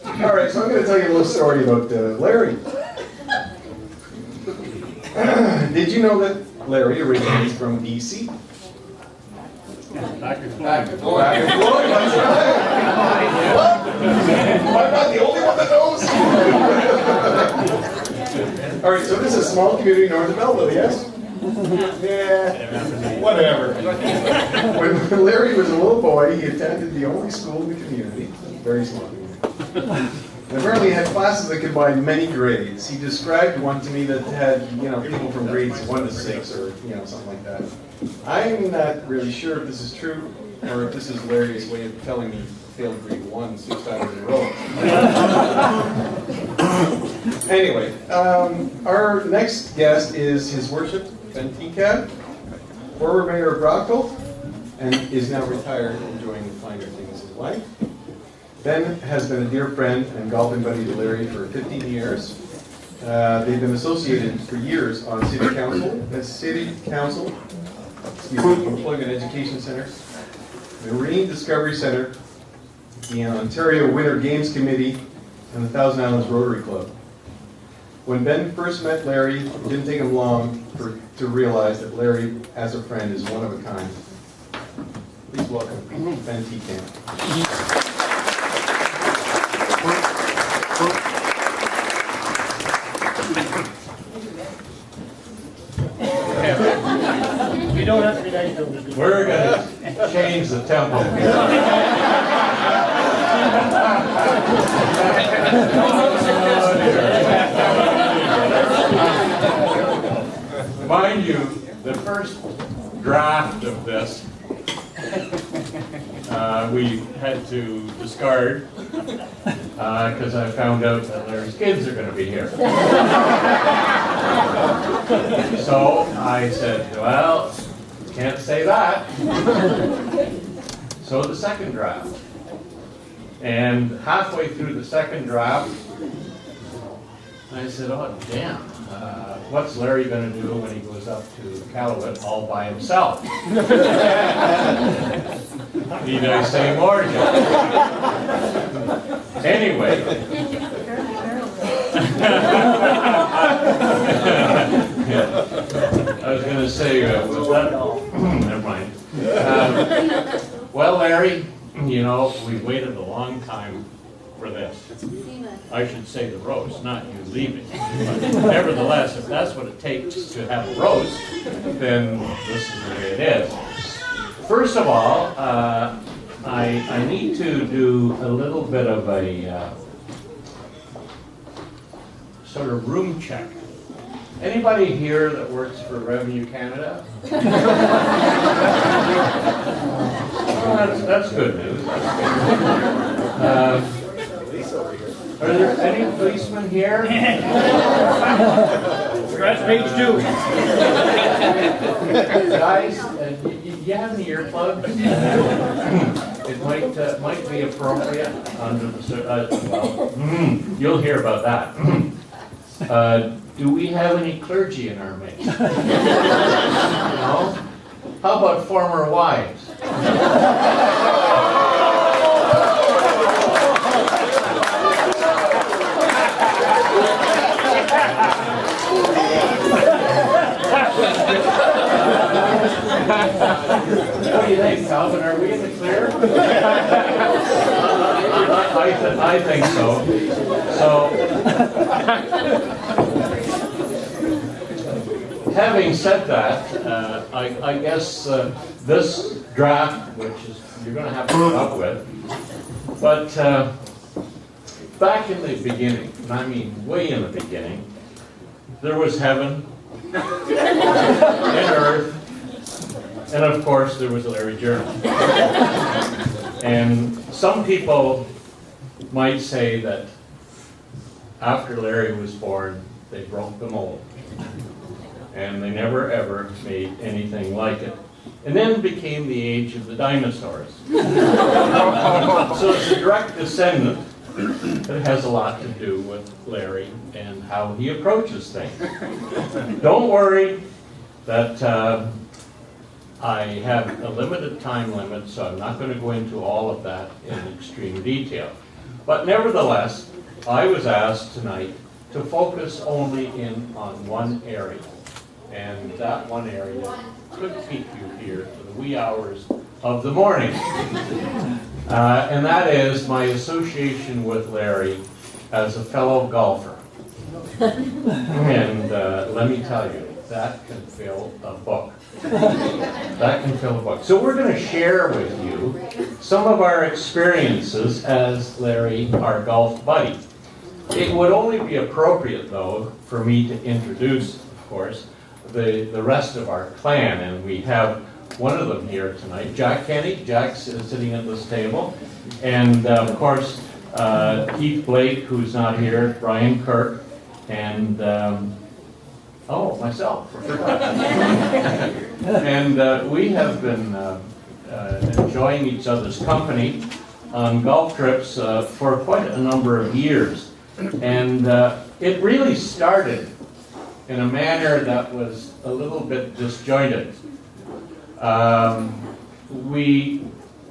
All right, so I'm going to tell you a little story about Larry. Did you know that Larry originates from BC? Dr. Floyd. Dr. Floyd, that's right. What? Am I not the only one that knows? All right, so this is a small community north of Melville, yes? Yeah, whatever. When Larry was a little boy, he attended the only school in the community, very small community. And apparently had classes that combined many grades. He described one to me that had, people from grades 1 to 6 or, something like that. I'm not really sure if this is true or if this is Larry's way of telling me failed grade 1 6 times in a row. Anyway, our next guest is His Worship Ben Tekamp, former mayor of Brockville, and is now retired, enjoying the finer things in life. Ben has been a dear friend and golfing buddy to Larry for 15 years. They've been associated for years on City Council, Employment Education Center, the Marine Discovery Center, the Ontario Winter Games Committee, and the Thousand Islands Rotary Club. When Ben first met Larry, it didn't take him long to realize that Larry, as a friend, is one of a kind. Please welcome Ben Tekamp. You don't have to be nice to them. We're going to change the tempo here. Mind you, the first draft of this we had to discard because I found out that Larry's kids are going to be here. So I said, well, can't say that. So the second draft. And halfway through the second draft, I said, oh, damn. What's Larry going to do when he goes up to Calumet all by himself? Need I say more, Joe? Anyway. I was going to say, was that all? Never mind. Well, Larry, we've waited a long time for this. I should say the roast, not you leaving. But nevertheless, if that's what it takes to have a roast, then this is the way it is. First of all, I need to do a little bit of a sort of room check. Anybody here that works for Revenue Canada? That's good news. Are there any policemen here? Scratch page 2. Guys, you have any earplugs? It might be appropriate under the you'll hear about that. Do we have any clergy in our midst? No? How about former wives? What do you think, Calvin? Are we in the clear? I think so. Having said that, I guess this draft, which is you're going to have to put up with, but back in the beginning, and I mean way in the beginning, there was heaven and earth, and of course there was Larry Journal. And some people might say that after Larry was born, they broke the mold. And they never ever made anything like it. And then became the age of the dinosaurs. So it's a direct descendant that has a lot to do with Larry and how he approaches things. Don't worry that I have a limited time limit, so I'm not going to go into all of that in extreme detail. But nevertheless, I was asked tonight to focus only in on one area. And that one area could keep you here for the wee hours of the morning. And that is my association with Larry as a fellow golfer. And let me tell you, that can fill a book. That can fill a book. So we're going to share with you some of our experiences as Larry, our golf buddy. It would only be appropriate, though, for me to introduce, of course, the rest of our clan. And we have one of them here tonight, Jack Kenny. Jack's sitting at this table. And, of course, Keith Blake, who's not here, Brian Kirk, and myself, I forgot. And we have been enjoying each other's company on golf trips for quite a number of years. And it really started in a manner that was a little bit disjointed.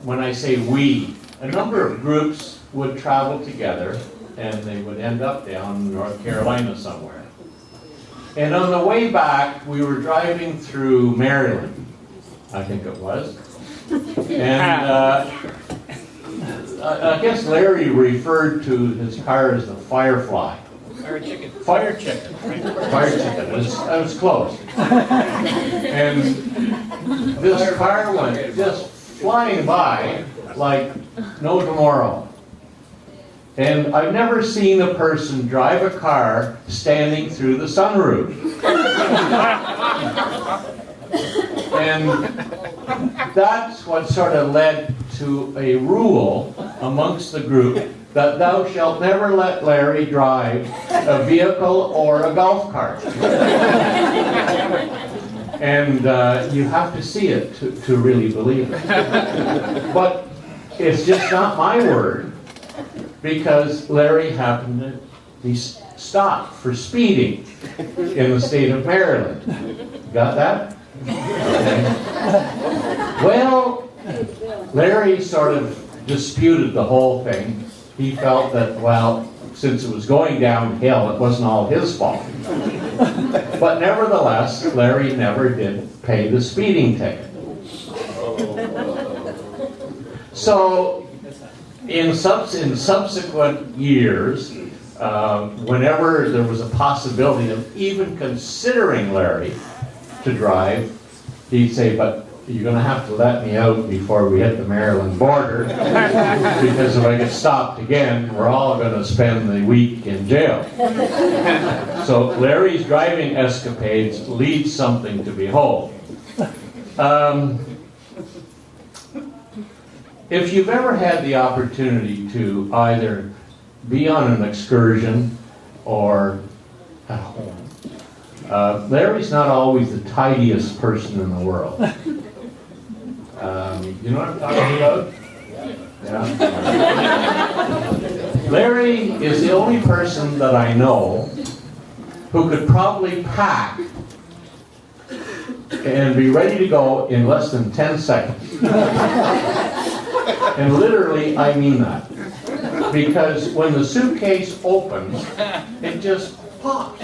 When I say we, a number of groups would travel together and they would end up down in North Carolina somewhere. And on the way back, we were driving through Maryland, I think it was. And I guess Larry referred to his car as the Firefly. Fire chicken. Fire chicken. Fire chicken. I was close. And this car went just flying by like no tomorrow. And I've never seen a person drive a car standing through the sunroof. And that's what sort of led to a rule amongst the group that thou shalt never let Larry drive a vehicle or a golf cart. And you have to see it to really believe it. But it's just not my word, because Larry happened to be stopped for speeding in the state of Maryland. Got that? Okay. Well, Larry sort of disputed the whole thing. He felt that, well, since it was going downhill, it wasn't all his fault. But nevertheless, Larry never did pay the speeding ticket. So, in subsequent years, whenever there was a possibility of even considering Larry to drive, he'd say, but you're going to have to let me out before we hit the Maryland border, because if I get stopped again, we're all going to spend the week in jail. So Larry's driving escapades lead something to behold. If you've ever had the opportunity to either be on an excursion or at home, Larry's not always the tidiest person in the world. You know what I'm talking about? Yeah. Larry is the only person that I know who could probably pack and be ready to go in less than 10 seconds. And literally, I mean that. Because when the suitcase opens, it just pops.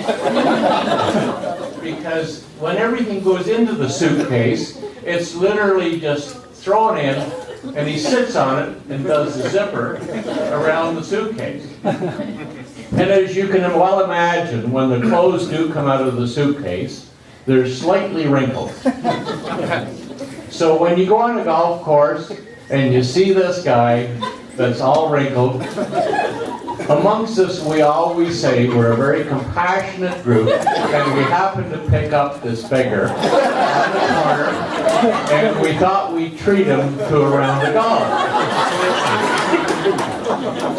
Because when everything goes into the suitcase, it's literally just thrown in, and he sits on it and does the zipper around the suitcase. And as you can well imagine, when the clothes do come out of the suitcase, they're slightly wrinkled. So when you go on a golf course and you see this guy that's all wrinkled, amongst us we always say we're a very compassionate group, and we happen to pick up this beggar on the corner, and we thought we'd treat him to a round of golf.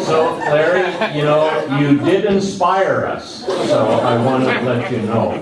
So Larry, you know, you did inspire us, so I wanted to let you know.